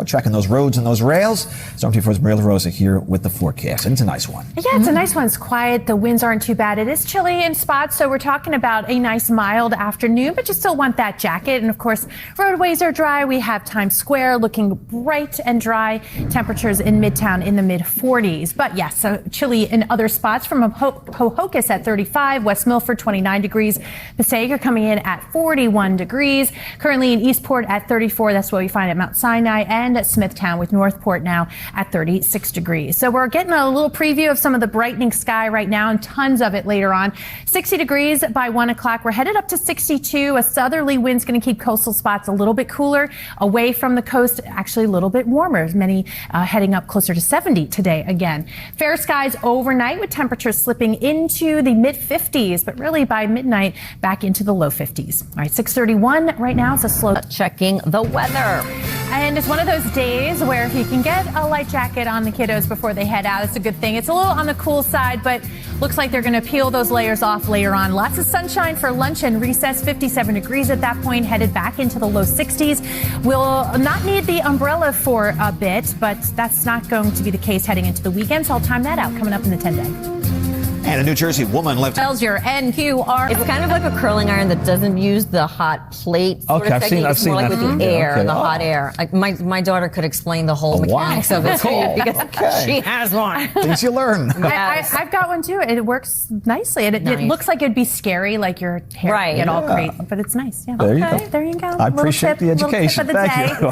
out checking those roads and those rails. Storm Team 4's LaRosa here with the forecast. And it's a nice one. Yeah, it's a nice one. It's quiet. The winds aren't too bad. It is chilly in spots, so we're talking about a nice mild afternoon, but you still want that jacket. And of course, roadways are dry. We have Times Square looking bright and dry. Temperatures in Midtown in the mid-40s. But yes, so chilly in other spots from Hohokus at 35, West Milford 29 degrees, Passaic coming in at 41 degrees. Currently in Eastport at 34. That's what we find at Mount Sinai, and at Smithtown with Northport now at 36 degrees. So we're getting a little preview of some of the brightening sky right now, and tons of it later on. 60 degrees by 1 o'clock. We're headed up to 62. A southerly wind's going to keep coastal spots a little bit cooler. Away from the coast, actually a little bit warmer. Many heading up closer to 70 today again. Fair skies overnight with temperatures slipping into the mid-50s, but really by midnight back into the low 50s. All right, 6:31 right now. It's a slow checking the weather. And it's one of those days where if you can get a light jacket on the kiddos before they head out, it's a good thing. It's a little on the cool side, but looks like they're going to peel those layers off later on. Lots of sunshine for lunch and recess, 57 degrees at that point, headed back into the low 60s. We'll not need the umbrella for a bit, but that's not going to be the case heading into the weekend, so I'll time that out coming up in the 10-day. And a New Jersey woman left. Tells your NQR. It's kind of like a curling iron that doesn't use the hot plate. Okay, I've seen it's more that. like with the air, the hot air. Like my daughter could explain the whole mechanics of it because she has one. Things you learn. I've got one too. It works nicely. It looks like it'd be scary, like your hair get all crazy, but it's nice. Yeah. There you go. There you go. I appreciate the education. Thank you.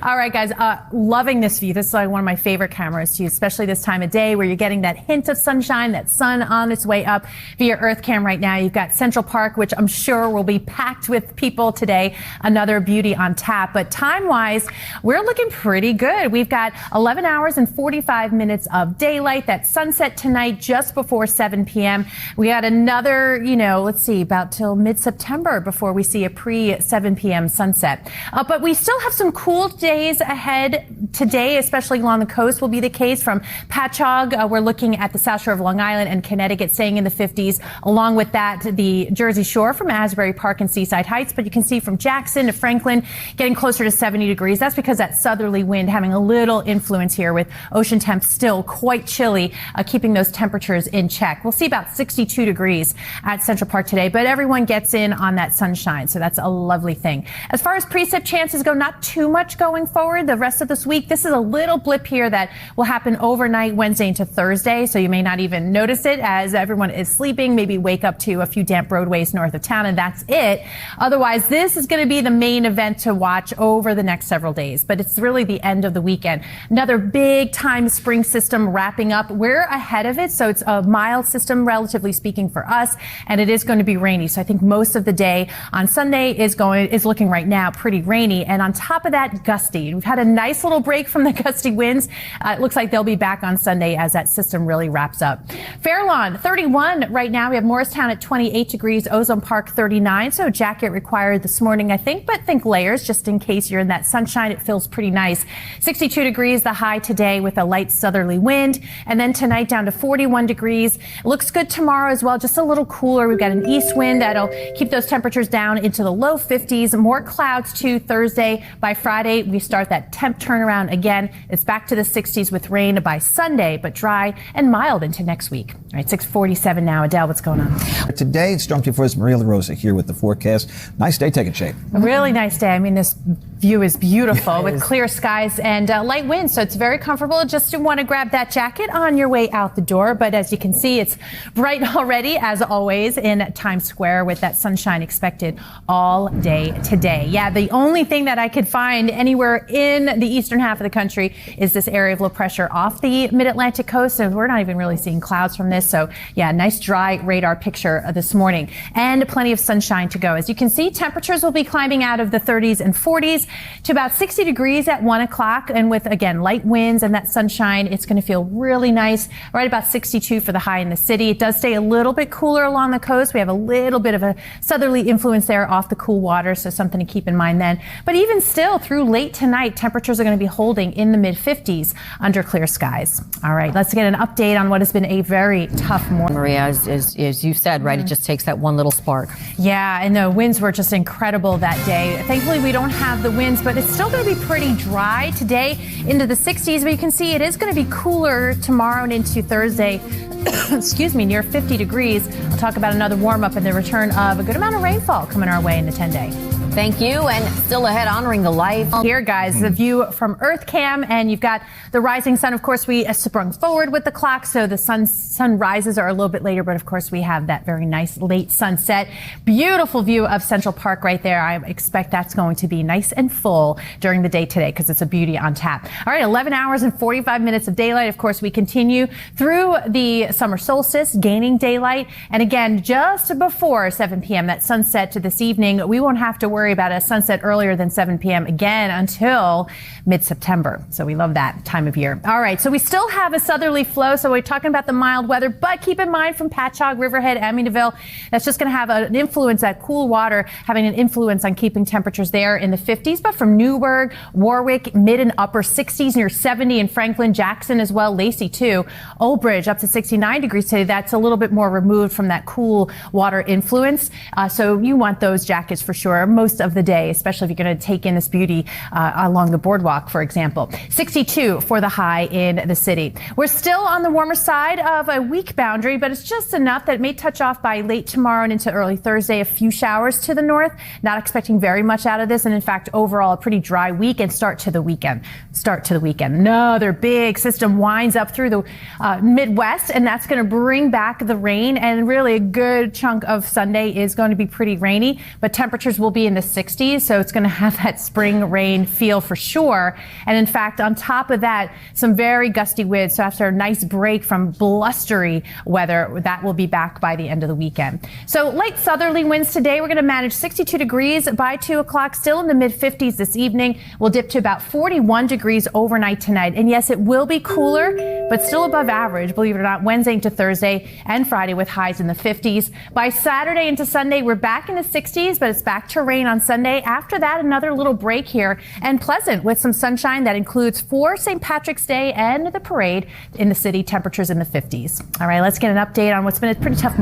All right, guys. Loving this view. This is like one of my favorite cameras too, especially this time of day where you're getting that hint of sunshine, that sun on its way up via EarthCam right now. You've got Central Park, which I'm sure will be packed with people today. Another beauty on tap. But time-wise, we're looking pretty good. We've got 11 hours and 45 minutes of daylight. That sunset tonight just before 7 p.m. We got another, let's see, about till mid-September before we see a pre-7 p.m. sunset. But we still have some cool days ahead today, especially along the coast will be the case. From Patchogue, we're looking at the South Shore of Long Island and Connecticut staying in the 50s. Along with that, the Jersey Shore from Asbury Park and Seaside Heights. But you can see from Jackson to Franklin getting closer to 70 degrees. That's because that southerly wind having a little influence here with ocean temps still quite chilly, keeping those temperatures in check. We'll see about 62 degrees at Central Park today, but everyone gets in on that sunshine, so that's a lovely thing. As far as precip chances go, not too much going forward. The rest of this week, this is a little blip here that will happen overnight Wednesday into Thursday, so you may not even notice it as everyone is sleeping, maybe wake up to a few damp roadways north of town, and that's it. Otherwise, this is going to be the main event to watch over the next several days, but it's really the end of the weekend. Another big time spring system wrapping up. We're ahead of it, so it's a mild system, relatively speaking, for us, and it is going to be rainy. So I think most of the day on Sunday is looking right now pretty rainy, and on top of that, gusty. We've had a nice little break from the gusty winds. It looks like they'll be back on Sunday as that system really wraps up. Fairlawn, 31 right now. We have Morristown at 28 degrees, Ozone Park 39. So jacket required this morning, I think, but think layers just in case you're in that sunshine. It feels pretty nice. 62 degrees, the high today with a light southerly wind. And then tonight down to 41 degrees. It looks good tomorrow as well, just a little cooler. We've got an east wind that'll keep those temperatures down into the low 50s. More clouds too Thursday. By Friday, we start that temp turnaround again. It's back to the 60s with rain by Sunday, but dry and mild into next week. All right, 6:47 now. Adele, what's going on? Today, Storm Team 4's LaRosa here with the forecast. Nice day taking shape. A really nice day. I mean, this view is beautiful with clear skies and light winds, so it's very comfortable. Just want to grab that jacket on your way out the door. But as you can see, it's bright already, as always, in Times Square with that sunshine expected all day today. Yeah, the only thing that I could find anywhere in the eastern half of the country is this area of low pressure off the mid-Atlantic coast, and we're not even really seeing clouds from this. So yeah, nice dry radar picture this morning and plenty of sunshine to go. As you can see, temperatures will be climbing out of the 30s and 40s to about 60 degrees at 1 o'clock. And with, again, light winds and that sunshine, it's going to feel really nice. Right about 62 for the high in the city. It does stay a little bit cooler along the coast. We have a little bit of a southerly influence there off the cool water, so something to keep in mind then. But even still, through late late tonight, temperatures are going to be holding in the mid-50s under clear skies. All right, let's get an update on what has been a very tough morning. Maria, as you said, right, it just takes that one little spark. Yeah, and the winds were just incredible that day. Thankfully, we don't have the winds, but it's still going to be pretty dry today into the 60s. But you can see it is going to be cooler tomorrow and into Thursday. Excuse me, near 50 degrees. We'll talk about another warm up and the return of a good amount of rainfall coming our way in the 10-day. Thank you, and still ahead, honoring the life. Here, guys, the view from Earth Cam, and you've got the rising sun. Of course, we sprung forward with the clock, so the sun rises are a little bit later, but of course, we have that very nice late sunset. Beautiful view of Central Park right there. I expect that's going to be nice and full during the day today because it's a beauty on tap. All right, 11 hours and 45 minutes of daylight. Of course, we continue through the summer solstice, gaining daylight. And again, just before 7 p.m., that sunset to this evening, we won't have to worry about a sunset earlier than 7 p.m. again until mid-September. So we love that time of year. All right, so we still have a southerly flow, so we're talking about the mild weather, but keep in mind from Patchogue, Riverhead, Amityville, that's just going to have an influence, that cool water having an influence on keeping temperatures there in the 50s, but from Newburgh, Warwick, mid and upper 60s, near 70 in Franklin, Jackson as well, Lacey too, Old Bridge up to 69 degrees today. That's a little bit more removed from that cool water influence. So you want those jackets for sure most of the day, especially if you're going to take in this beauty along the boardwalk, for example. 62 for the high in the city. We're still on the warmer side of a week boundary, but it's just enough that it may touch off by late tomorrow and into early Thursday. A few showers to the north. Not expecting very much out of this, and in fact, overall, a pretty dry week and start to the weekend. Another big system winds up through the Midwest, and that's going to bring back the rain, and really a good chunk of Sunday is going to be pretty rainy, but temperatures will be in the 60s, so it's going to have that spring rain feel for sure. And in fact, on top of that, some very gusty winds. So after a nice break from blustery weather, that will be back by the end of the weekend. So light southerly winds today. We're going to manage 62 degrees by 2 o'clock, still in the mid-50s this evening. We'll dip to about 41 degrees overnight tonight. And yes, it will be cooler, but still above average, believe it or not, Wednesday into Thursday and Friday with highs in the 50s. By Saturday into Sunday, we're back in the 60s, but it's back to rain on Sunday. After that, another little break here, and pleasant with some sunshine that includes for St. Patrick's Day and the parade in the city, temperatures in the 50s. All right, let's get an update on what's been a pretty tough